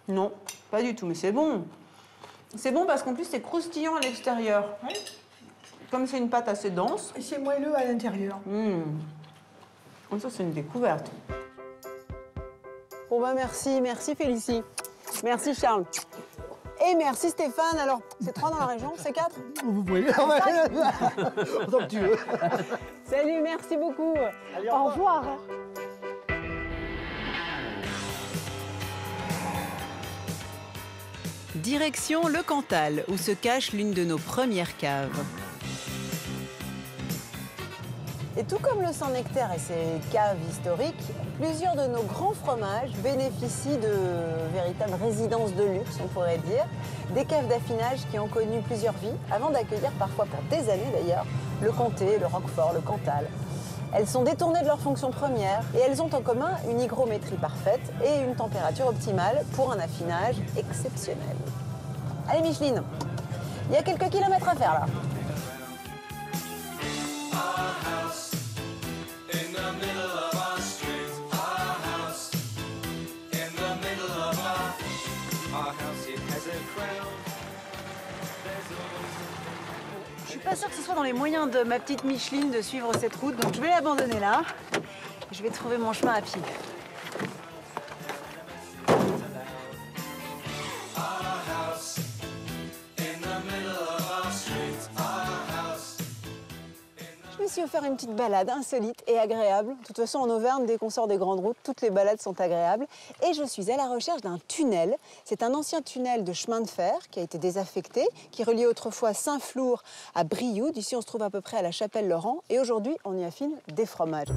Non, pas du tout, mais c'est bon. C'est bon parce qu'en plus, c'est croustillant à l'extérieur. Oui. Comme c'est une pâte assez dense. Et c'est moelleux à l'intérieur. Ça, c'est une découverte. Bon, bah merci Félicie. Merci Charles. Et merci Stéphane. Alors, c'est 3 dans la région, c'est 4? Vous pouvez. Autant que tu veux. Salut, merci beaucoup. Allez, au revoir. Direction le Cantal, où se cache l'une de nos premières caves. Et tout comme le Saint-Nectaire et ses caves historiques, plusieurs de nos grands fromages bénéficient de véritables résidences de luxe, on pourrait dire. Des caves d'affinage qui ont connu plusieurs vies, avant d'accueillir parfois pour des années d'ailleurs, le Comté, le Roquefort, le Cantal. Elles sont détournées de leur fonction première et elles ont en commun une hygrométrie parfaite et une température optimale pour un affinage exceptionnel. Allez Micheline, il y a quelques kilomètres à faire là. Je suis pas sûre que ce soit dans les moyens de ma petite Micheline de suivre cette route, donc je vais l'abandonner là. Je vais trouver mon chemin à pied. Je me suis offert une petite balade insolite et agréable. De toute façon, en Auvergne, dès qu'on sort des grandes routes, toutes les balades sont agréables. Et je suis à la recherche d'un tunnel. C'est un ancien tunnel de chemin de fer qui a été désaffecté, qui reliait autrefois Saint-Flour à Brioude. Ici, on se trouve à peu près à la Chapelle-Laurent. Et aujourd'hui, on y affine des fromages.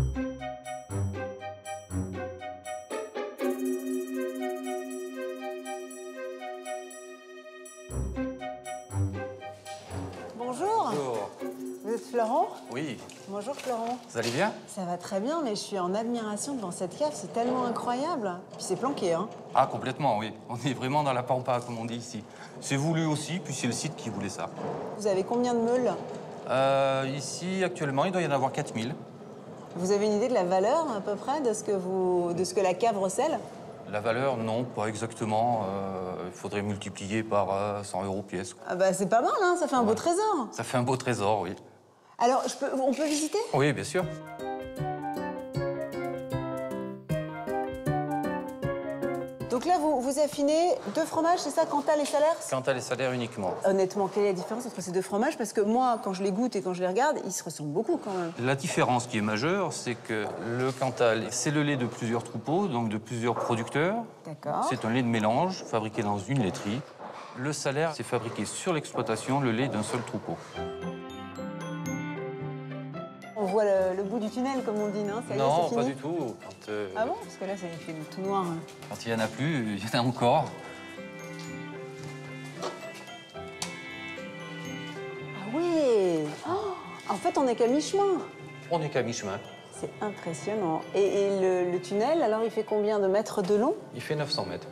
Bonjour. Bonjour. Vous êtes Florent? Oui. Bonjour Florent. Vous allez bien? Ça va très bien, mais je suis en admiration devant cette cave, c'est tellement incroyable. Puis c'est planqué, hein? Ah, complètement, oui. On est vraiment dans la pampa, comme on dit ici. C'est voulu aussi, puis c'est le site qui voulait ça. Vous avez combien de meules? Ici, actuellement, il doit y en avoir 4000. Vous avez une idée de la valeur, à peu près, de ce que la cave recèle? La valeur, non, pas exactement. Il faudrait multiplier par 100 € pièce. Ah bah c'est pas mal, hein, ça fait un beau trésor. Ça fait un beau trésor, oui. Alors, on peut visiter? Oui, bien sûr. Donc là, vous affinez 2 fromages, c'est ça, Cantal et Salaire? Cantal et Salaire uniquement. Honnêtement, quelle est la différence entre ces 2 fromages? Parce que moi, quand je les goûte et quand je les regarde, ils se ressemblent beaucoup quand même. La différence qui est majeure, c'est que le Cantal, c'est le lait de plusieurs troupeaux, donc de plusieurs producteurs. D'accord. C'est un lait de mélange fabriqué dans une laiterie. Le Salaire, c'est fabriqué sur l'exploitation, le lait d'un seul troupeau. On voit le bout du tunnel, comme on dit, non? Ça y est, Non, c'est pas fini? du tout. Quand, Ah bon? Parce que là, ça fait tout noir. Hein. Quand il n'y en a plus, il y en a encore. Ah oui! Oh, en fait, on n'est qu'à mi-chemin. On n'est qu'à mi-chemin. C'est impressionnant. Et le tunnel, alors, il fait combien de mètres de long? Il fait 900 mètres.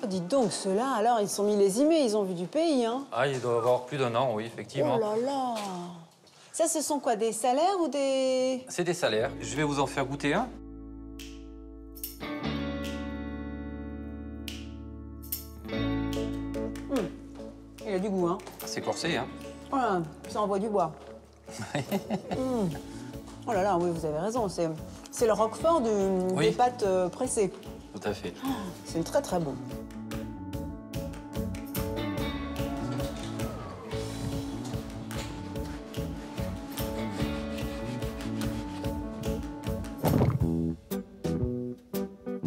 Oh, dites donc, ceux-là, alors, ils sont millésimés, ils ont vu du pays, hein? Ah, il doit avoir plus d'1 an, oui, effectivement. Oh là là! Ça, ce sont quoi, des salaires ou des... C'est des salaires. Je vais vous en faire goûter un. Il a du goût, hein? C'est corsé, hein? Voilà, ça envoie du bois. Oh là là, oui, vous avez raison, c'est le roquefort des pâtes pressées. Tout à fait. C'est très très bon.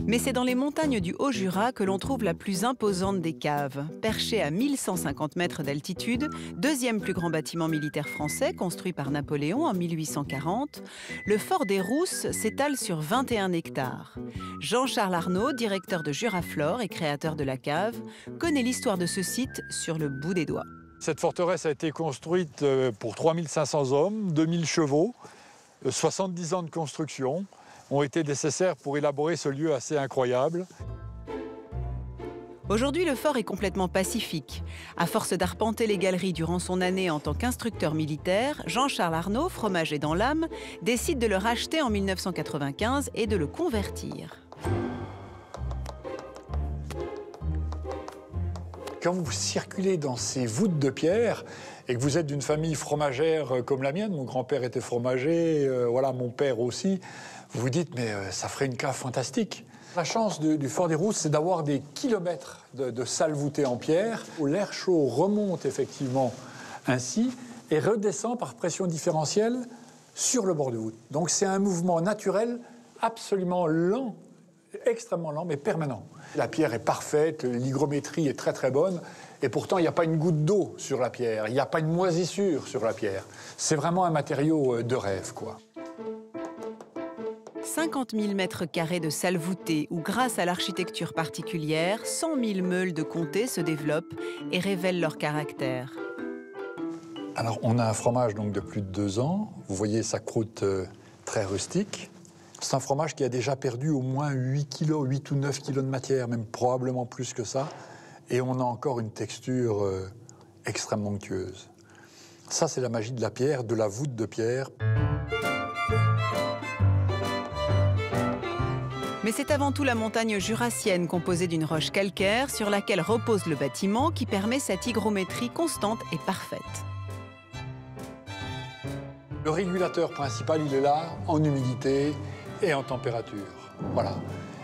Mais c'est dans les montagnes du Haut-Jura que l'on trouve la plus imposante des caves. Perchée à 1150 mètres d'altitude, deuxième plus grand bâtiment militaire français construit par Napoléon en 1840, le fort des Rousses s'étale sur 21 hectares. Jean-Charles Arnaud, directeur de Juraflore et créateur de la cave, connaît l'histoire de ce site sur le bout des doigts. Cette forteresse a été construite pour 3500 hommes, 2000 chevaux, 70 ans de construction ont été nécessaires pour élaborer ce lieu assez incroyable. Aujourd'hui, le fort est complètement pacifique. À force d'arpenter les galeries durant son année en tant qu'instructeur militaire, Jean-Charles Arnaud, fromager dans l'âme, décide de le racheter en 1995 et de le convertir. Quand vous circulez dans ces voûtes de pierre et que vous êtes d'une famille fromagère comme la mienne, mon grand-père était fromager, voilà, mon père aussi, vous vous dites, mais ça ferait une cave fantastique. La chance du Fort des Rousses, c'est d'avoir des kilomètres de salles voûtées en pierre, où l'air chaud remonte effectivement ainsi et redescend par pression différentielle sur le bord de voûte. Donc c'est un mouvement naturel absolument lent, extrêmement lent, mais permanent. La pierre est parfaite, l'hygrométrie est très très bonne, et pourtant il n'y a pas une goutte d'eau sur la pierre, il n'y a pas une moisissure sur la pierre. C'est vraiment un matériau de rêve, quoi. 50 000 mètres carrés de salles voûtées où, grâce à l'architecture particulière, 100 000 meules de comté se développent et révèlent leur caractère. Alors, on a un fromage donc, de plus de 2 ans. Vous voyez sa croûte très rustique. C'est un fromage qui a déjà perdu au moins 8 kilos, 8 ou 9 kilos de matière, même probablement plus que ça. Et on a encore une texture extrêmement onctueuse. Ça, c'est la magie de la pierre, de la voûte de pierre. Mais c'est avant tout la montagne jurassienne composée d'une roche calcaire sur laquelle repose le bâtiment qui permet cette hygrométrie constante et parfaite. Le régulateur principal, il est là, en humidité et en température. Voilà.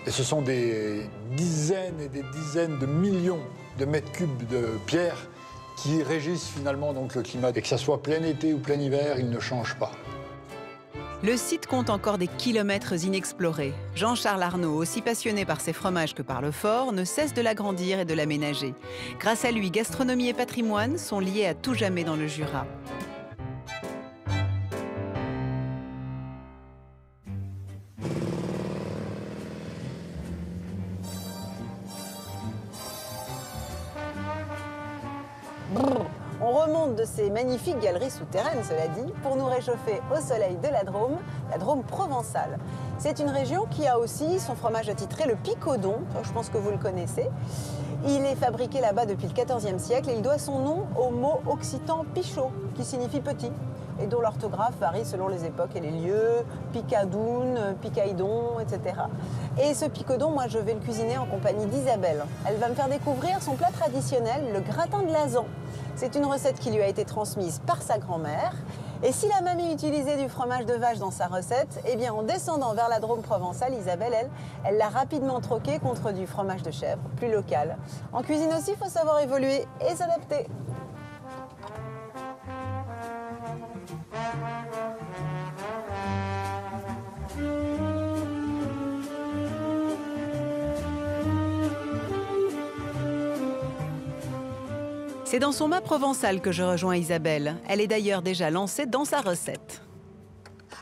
Et ce sont des dizaines et des dizaines de millions de mètres cubes de pierre qui régissent finalement donc le climat. Et que ça soit plein été ou plein hiver, il ne change pas. Le site compte encore des kilomètres inexplorés. Jean-Charles Arnaud, aussi passionné par ses fromages que par le fort, ne cesse de l'agrandir et de l'aménager. Grâce à lui, gastronomie et patrimoine sont liés à tout jamais dans le Jura. On remonte de ces magnifiques galeries souterraines, cela dit, pour nous réchauffer au soleil de la Drôme provençale. C'est une région qui a aussi son fromage attitré, le picodon, je pense que vous le connaissez. Il est fabriqué là-bas depuis le XIVe siècle et il doit son nom au mot occitan pichot, qui signifie petit, et dont l'orthographe varie selon les époques et les lieux, picadoun, picaïdon, etc. Et ce picodon, moi je vais le cuisiner en compagnie d'Isabelle. Elle va me faire découvrir son plat traditionnel, le gratin de Lazan. C'est une recette qui lui a été transmise par sa grand-mère. Et si la mamie utilisait du fromage de vache dans sa recette, eh bien en descendant vers la Drôme provençale, Isabelle, elle l'a rapidement troqué contre du fromage de chèvre, plus local. En cuisine aussi, il faut savoir évoluer et s'adapter. C'est dans son mât provençal que je rejoins Isabelle. Elle est d'ailleurs déjà lancée dans sa recette.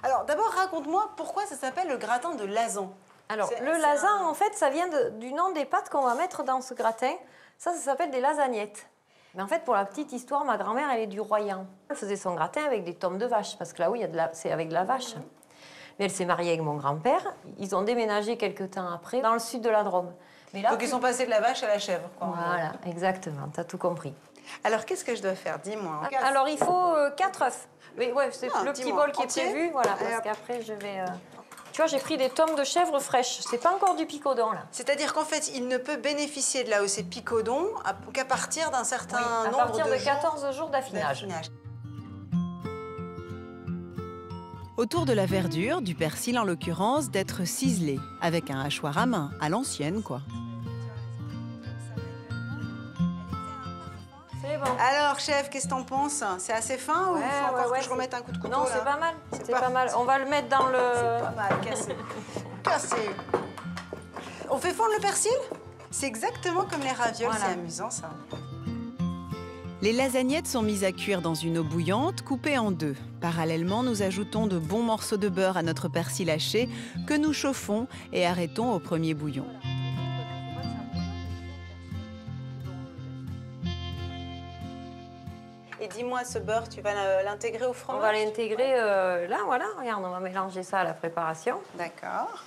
Alors d'abord, raconte-moi pourquoi ça s'appelle le gratin de Lazan. Alors le Lazan, en fait, ça vient du nom des pâtes qu'on va mettre dans ce gratin. Ça s'appelle des lasagnettes. Mais en fait, pour la petite histoire, ma grand-mère, elle est du Royan. Elle faisait son gratin avec des tomes de vache, parce que là, oui, c'est avec de la vache. Mais elle s'est mariée avec mon grand-père. Ils ont déménagé quelques temps après, dans le sud de la Drôme. Mais là, donc ils sont passés de la vache à la chèvre, quoi. Voilà, exactement, tu as tout compris. Alors, qu'est-ce que je dois faire? Dis-moi. Alors, il faut 4 œufs. Mais ouais, c'est le petit bol qui est prévu, voilà, parce hop. qu'après, je vais... Tu vois, j'ai pris des tomes de chèvre fraîches. C'est pas encore du picodon, là. C'est-à-dire qu'en fait, il ne peut bénéficier de l'AOC picodon qu'à partir d'un certain nombre de jours. À partir de 14 jours d'affinage. Autour de la verdure, du persil en l'occurrence, d'être ciselé, avec un hachoir à main, à l'ancienne, quoi. Bon. Alors, chef, qu'est-ce que t'en penses? C'est assez fin ou il faut encore que je remette un coup de couteau? Non, c'est pas mal. C'est pas mal. On va le mettre dans le... C'est pas mal, cassé. Cassé. On fait fondre le persil? C'est exactement comme les ravioles, c'est amusant ça. Les lasagnettes sont mises à cuire dans une eau bouillante, coupée en deux. Parallèlement, nous ajoutons de bons morceaux de beurre à notre persil haché que nous chauffons et arrêtons au premier bouillon. Et dis-moi, ce beurre, tu vas l'intégrer au fromage? On va l'intégrer là, voilà. Regarde, on va mélanger ça à la préparation. D'accord.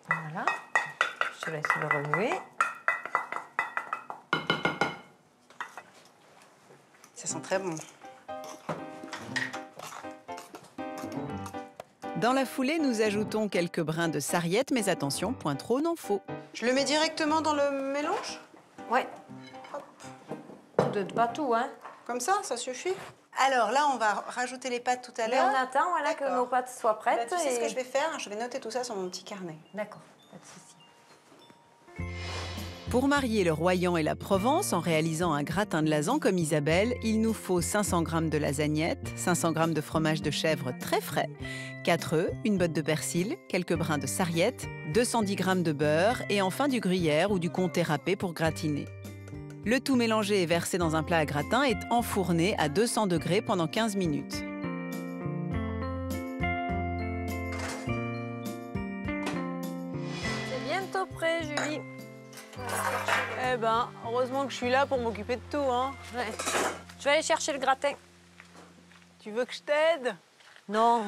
Voilà. Je te laisse le remuer. Ça sent très bon. Dans la foulée, nous ajoutons quelques brins de sarriette, mais attention, point trop n'en faut. Je le mets directement dans le mélange? Ouais. Pas tout, hein. Comme ça suffit? Alors là, on va rajouter les pâtes tout à l'heure. On attend voilà, que nos pâtes soient prêtes. Tu sais ce que je vais faire? Je vais noter tout ça sur mon petit carnet. D'accord, pas de souci. Pour marier le Royan et la Provence en réalisant un gratin de Lazan comme Isabelle, il nous faut 500 g de lasagnettes, 500 g de fromage de chèvre très frais, 4 œufs, une botte de persil, quelques brins de sarriette, 210 g de beurre et enfin du gruyère ou du comté râpé pour gratiner. Le tout mélangé et versé dans un plat à gratin est enfourné à 200 degrés pendant 15 minutes. Eh ben, heureusement que je suis là pour m'occuper de tout, hein. Ouais. Je vais aller chercher le gratin. Tu veux que je t'aide? Non.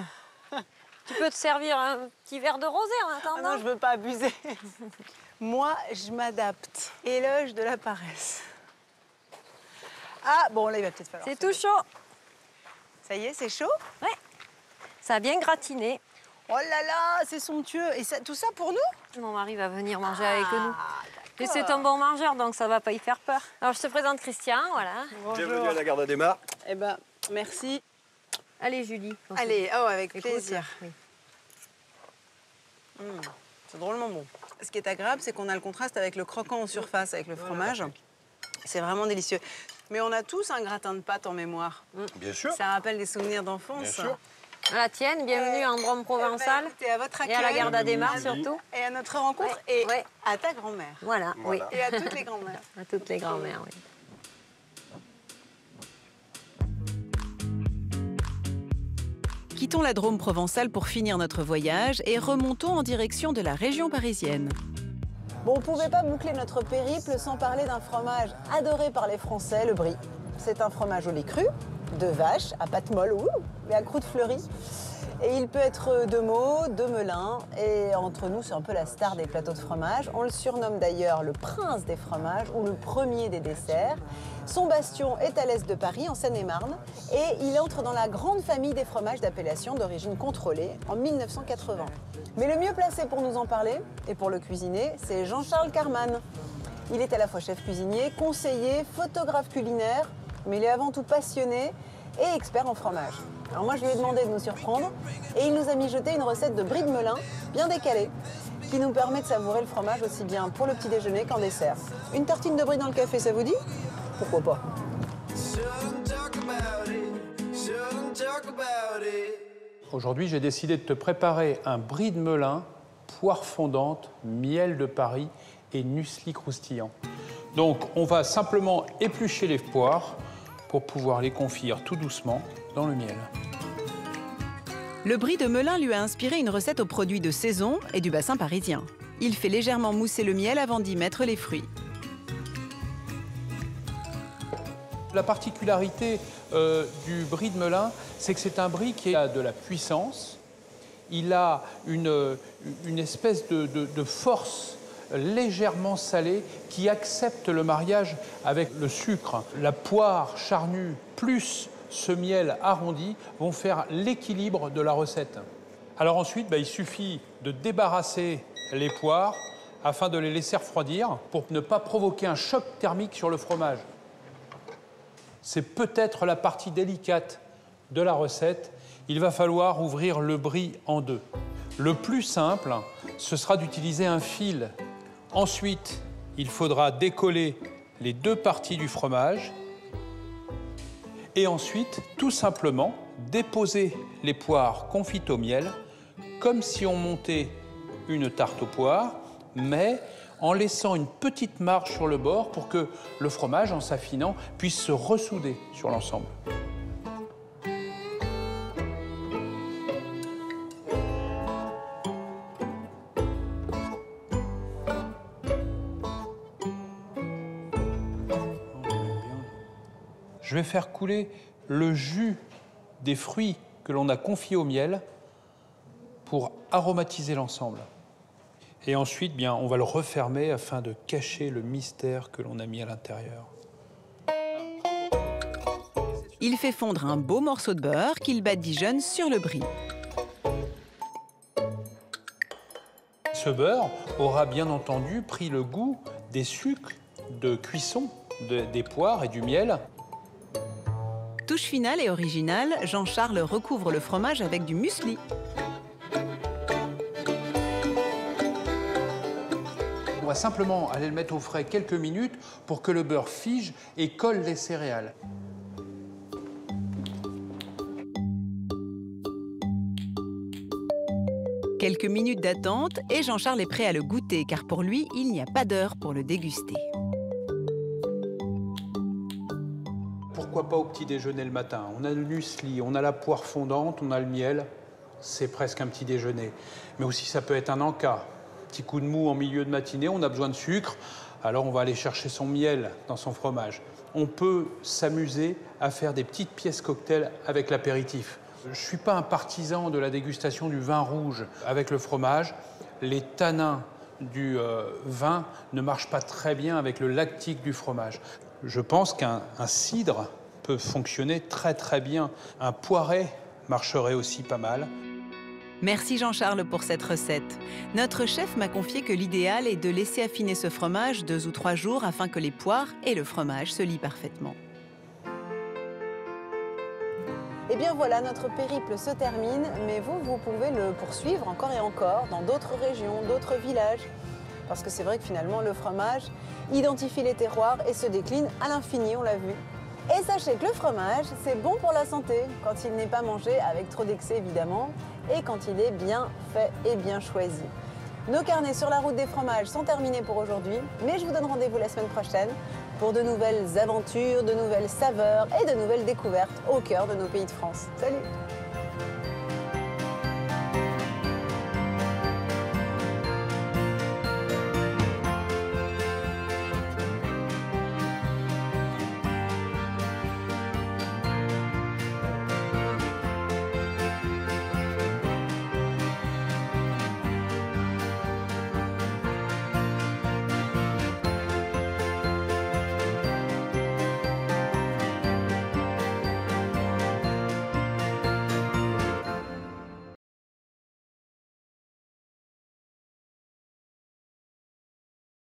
Tu peux te servir un petit verre de rosé en attendant? Ah non, je veux pas abuser. Moi, je m'adapte. Éloge de la paresse. Ah, bon, là, il va peut-être falloir... C'est tout chaud. Ça y est, c'est chaud? Ouais. Ça a bien gratiné. Oh là là, c'est somptueux. Et ça, tout ça pour nous? Mon mari va venir manger avec nous. Et c'est un bon mangeur, donc ça va pas y faire peur. Alors, je te présente Christian, voilà. Bonjour. Bienvenue à la gare d'Adémar. Eh ben, merci. Allez, Julie. Allez, oh, avec Écoute, plaisir. oui. C'est drôlement bon. Ce qui est agréable, c'est qu'on a le contraste avec le croquant en surface, avec le fromage. C'est vraiment délicieux. Mais on a tous un gratin de pâte en mémoire. Bien sûr. Ça rappelle des souvenirs d'enfance. Bien sûr. À la tienne, bienvenue en Drôme provençal. Et à votre accueil. Et à la gare d'Adémar surtout. Et à notre rencontre et à ta grand-mère. Voilà, oui. Et à toutes les grand-mères. À toutes les grand-mères, oui. Quittons la Drôme provençale pour finir notre voyage et remontons en direction de la région parisienne. Bon, on ne pouvait pas boucler notre périple sans parler d'un fromage adoré par les Français, le brie. C'est un fromage au lait cru, de vache, à pâte molle, mais à croûte fleurie. Et il peut être de Meaux, de Melun. Et entre nous, c'est un peu la star des plateaux de fromage. On le surnomme d'ailleurs le prince des fromages ou le premier des desserts. Son bastion est à l'est de Paris, en Seine-et-Marne. Et il entre dans la grande famille des fromages d'appellation d'origine contrôlée en 1980. Mais le mieux placé pour nous en parler et pour le cuisiner, c'est Jean-Charles Carman. Il est à la fois chef cuisinier, conseiller, photographe culinaire, mais il est avant tout passionné et expert en fromage. Alors moi, je lui ai demandé de nous surprendre et il nous a mijoté une recette de brie de Melun, bien décalée, qui nous permet de savourer le fromage aussi bien pour le petit déjeuner qu'en dessert. Une tartine de brie dans le café, ça vous dit? Pourquoi pas? Aujourd'hui, j'ai décidé de te préparer un brie de Melun, poire fondante, miel de Paris et muesli croustillant. Donc, on va simplement éplucher les poires pour pouvoir les confire tout doucement dans le miel. Le brie de Melun lui a inspiré une recette aux produits de saison et du bassin parisien. Il fait légèrement mousser le miel avant d'y mettre les fruits. La particularité du brie de Melun, c'est que c'est un brie qui a de la puissance. Il a une espèce de force légèrement salée qui accepte le mariage avec le sucre. La poire charnue plus ce miel arrondi vont faire l'équilibre de la recette. Alors ensuite, il suffit de débarrasser les poires afin de les laisser refroidir pour ne pas provoquer un choc thermique sur le fromage. C'est peut-être la partie délicate de la recette. Il va falloir ouvrir le brie en deux. Le plus simple, ce sera d'utiliser un fil. Ensuite, il faudra décoller les deux parties du fromage. Et ensuite, tout simplement, déposer les poires confites au miel, comme si on montait une tarte aux poires, mais en laissant une petite marge sur le bord pour que le fromage, en s'affinant, puisse se ressouder sur l'ensemble. Je vais faire couler le jus des fruits que l'on a confiés au miel pour aromatiser l'ensemble. Et ensuite, on va le refermer afin de cacher le mystère que l'on a mis à l'intérieur. Il fait fondre un beau morceau de beurre qu'il badigeonne sur le brie. Ce beurre aura bien entendu pris le goût des sucres de cuisson des poires et du miel. Touche finale et originale, Jean-Charles recouvre le fromage avec du muesli. On va simplement aller le mettre au frais quelques minutes pour que le beurre fige et colle les céréales. Quelques minutes d'attente et Jean-Charles est prêt à le goûter car pour lui, il n'y a pas d'heure pour le déguster. Pourquoi pas au petit déjeuner le matin? On a le muesli, on a la poire fondante, on a le miel. C'est presque un petit déjeuner. Mais aussi, ça peut être un encas. Petit coup de mou en milieu de matinée, on a besoin de sucre. Alors on va aller chercher son miel dans son fromage. On peut s'amuser à faire des petites pièces cocktail avec l'apéritif. Je ne suis pas un partisan de la dégustation du vin rouge avec le fromage. Les tanins du vin ne marchent pas très bien avec le lactique du fromage. Je pense qu'un cidre peut fonctionner très très bien. Un poiret marcherait aussi pas mal. Merci Jean-Charles pour cette recette. Notre chef m'a confié que l'idéal est de laisser affiner ce fromage 2 ou 3 jours afin que les poires et le fromage se lient parfaitement. Et bien voilà, notre périple se termine, mais vous pouvez le poursuivre encore et encore dans d'autres régions, d'autres villages. Parce que c'est vrai que finalement, le fromage identifie les terroirs et se décline à l'infini, on l'a vu. Et sachez que le fromage, c'est bon pour la santé, quand il n'est pas mangé avec trop d'excès évidemment, et quand il est bien fait et bien choisi. Nos carnets sur la route des fromages sont terminés pour aujourd'hui, mais je vous donne rendez-vous la semaine prochaine pour de nouvelles aventures, de nouvelles saveurs et de nouvelles découvertes au cœur de nos pays de France. Salut!